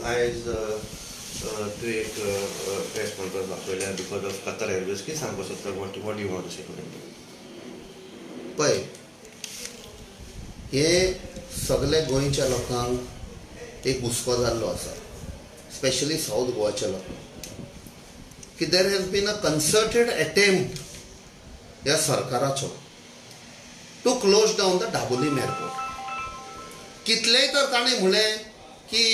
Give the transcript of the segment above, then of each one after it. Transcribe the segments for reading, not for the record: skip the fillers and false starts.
आयज तू एक press conference दाखयल्या बिकॉज ऑफ कतर एअरवेज की सांगपाक सोदता वॉट यू वॉन्ट टू से पळय, हे सगळे गोंयच्या लोकांक एक हुस्को जाल्लो आसा, स्पेशली साऊथ गोवाच्या लोकांक, की there has been a concerted attempt ह्या सरकाराचो to close down the Dabolim airport. कितलेय तर ताणें म्हळें की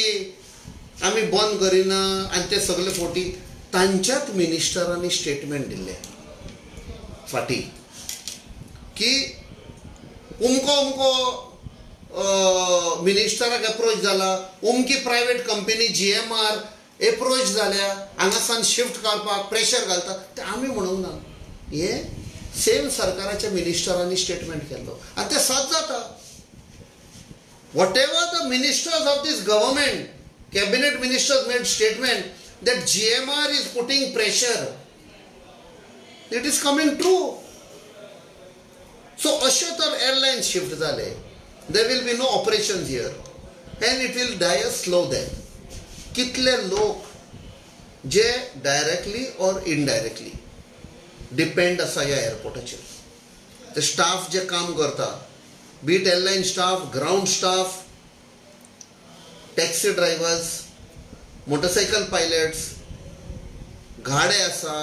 आमी बंद करिना आनी ते सगळे फावटी तांच्याच मिनिस्टरांनी स्टेटमेंट दिल्ले फाटी की उमको मिनिस्टराक अप्रोच जाला, उमकी प्रायवेट कंपनी GMR अप्रोच जाल्या हांगासान शिफ्ट करपाक प्रेशर घालता, ते आमी म्हणूंक ना. हे सेम सरकाराच्या मिनिस्टरांनी स्टेटमेंट केल्लो आनी ते सच जाता. Whatever the ministers of this government, cabinet ministers made statement that GMR is putting pressure. It is coming true. So अशे तर airlines shift जाले. There will be no operations here and it will die a slow death. कितले लोक जे directly or indirectly depend आसा ह्या एअरपोर्टाचेर. ते staff जे काम करता, be it airline staff, ground staff, taxi drivers, motorcycle pilots, गाडे आसा,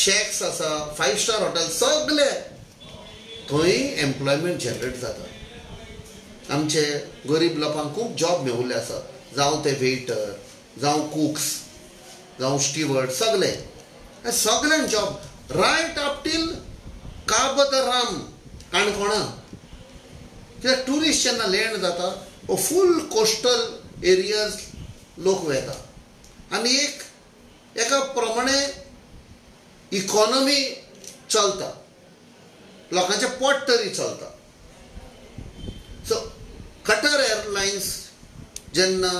शॅक्स आसा, 5-star हॉटेल, सगळे थंय एम्प्लॉयमेंट जनरेट जाता. आमचे गरीब लोकांक खूब जॉब मेळिल्ले आसा, जावं ते वेटर, जावं कुक्स, जावं स्टिवर्ड, सगळ्यांक जॉब रायट अप टील काबदराम काणकोणा. कित्याक टुरिस्ट जेन्ना लँड जाता फूल कोस्टल एरियाज लोक वयता आनी एका प्रमाणे इकॉनॉमी चलता, लोकांचे पोट तरी चलता. सो कटर एअरलायन्स जेन्ना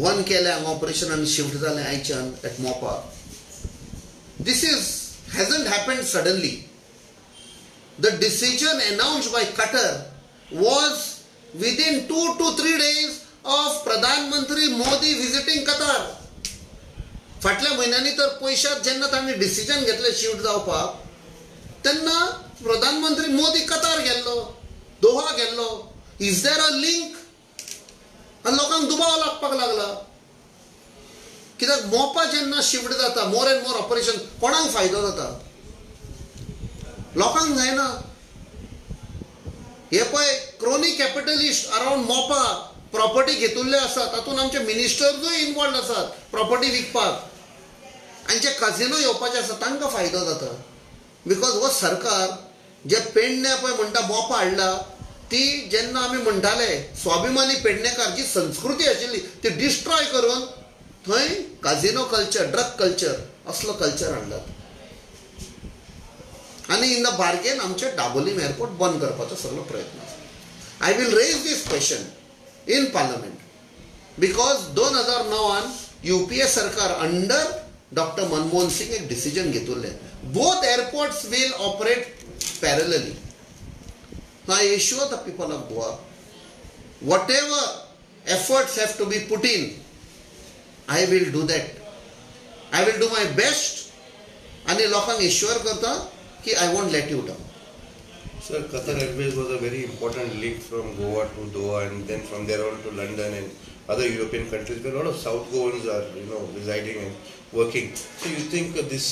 बंद केले हांगा ऑपरेशन आनी शिफ्ट जालें आयच्यान एट मोपा, this hasn't happened suddenly. The decision announced by Qatar was within 2 to 3 days of Pradhan Mantri Modi visiting Qatar. फाटल्या महिन्यांनी तर पैशात जेन्ना तांणी डिसिजन घेतले शिफ्ट जावपाक, तेन्ना प्रधानमंत्री मोदी कतार गेल्लो, दोहा गेल्लो. Is there a link? आनी लोकांक दुबाव लागपाक लागला. कित्याक मोपा जेन्ना शिफ्ट जाता, मोर एंड मोर ऑपरेशन, कोणाक फायदो जाता? लोकांक जायना. हे पळय, क्रोनी कॅपिटलिस्ट अराउंड मोपा प्रॉपर्टी घेतिल्ले आसात, तातूंत आमचे मिनिस्टर्सूय इनवॉल्ड आसात प्रॉपर्टी विकपाक, आनी जे काजिनो येवपाचे आसा तांकां फायदो जाता. बिकॉज हो सरकार जे पेडणे पळय म्हणटा मोपा हाडला, ती जेन्ना आमी म्हणटाले स्वाभिमानी पेडणेकार, जी संस्कृती आशिल्ली ती डिस्ट्रॉय करून थंय काजिनो कल्चर, ड्रग कल्चर, असलो कल्चर हाडला. आनी इन द बार्गेन आमचे डाबोलीम एअरपोर्ट बंद करपाचो सगळो प्रयत्न आसा. I will raise this question in parliament because 2009 UPA सरकार अंडर डॉक्टर मनमोहन सिंग एक डिसिजन घेतिल्ले, both airports will operate parallelly. I assure the people of Goa, whatever efforts have to be put in, I will do that. I will do my best. आणि लोकांक assure करता की I won't let you down. Sir, Qatar Airways was a very important link from Goa to Doha and then from there on to London and other European countries where a lot of South Goans are, residing and working. So you think this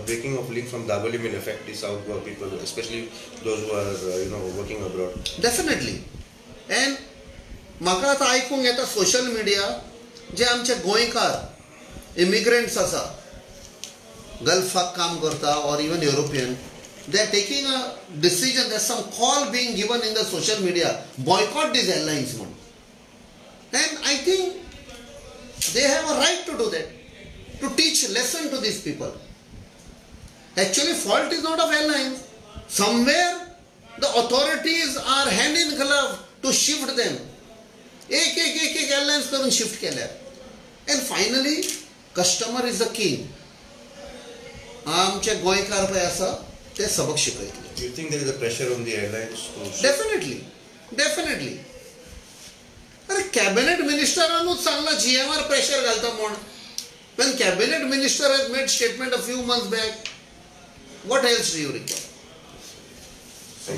breaking of link from Dabolim will affect the South Goa people, especially those who are, working abroad? Definitely. And म्हाका आतां आयकूंक येता social media, जे आमचे गोंयकार immigrants आसा, गल्फाक काम करता or even European, they are taking a decision. There's some call being given in the social media, boycott these airlines. And I think they have a right to do that, to teach lesson to these people. Actually, fault is not of airlines. Somewhere the authorities are hand in glove to shift them. एक airlines करून shift केल्या. And finally, customer is the king. आमचे गोंयकार पळय आसा ते सबक शिकयतले. Do you think there is a pressure on the airlines to? Definitely. अरे cabinet मिनिस्टरानूच सांगला GMR प्रेशर घालता म्हण. When cabinet minister has made statement a few months back, what else do you require?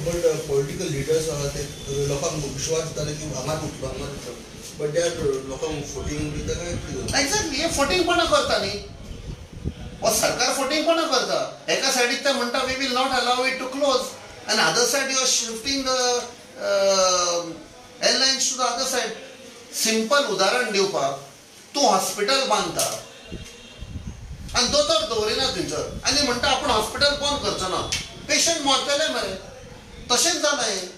But political leaders are ते लोकांक विश्वास दिताले की आम्हाला उठलो but they are लोकांक फुटिंग दिता काय एक्झॅक्टली हे फटिंगपणा करता न्ही. हो सरकार फटिंगपणा करता. एका सायडीक ते म्हणटा we will not allow it to close and other side you are shifting the airlines to the other side. Simple उदाहरण दिवपाक तूं हॉस्पिटल बांदता आनी दोतोर दवरिना थंयसर आनी म्हणटा आपूण हॉस्पिटल बंद करचो ना. पेशंट मरतले मरे. तशेंच जालें.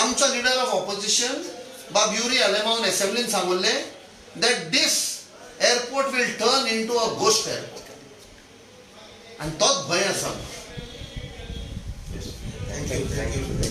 आमचो लिडर ऑफ ऑपोजिशन बाब Yuri आलेमावन असेंब्लीन सांगुल्ले that this airport will turn into a ghost airport. आनी तोच भंय आसा. Thank you.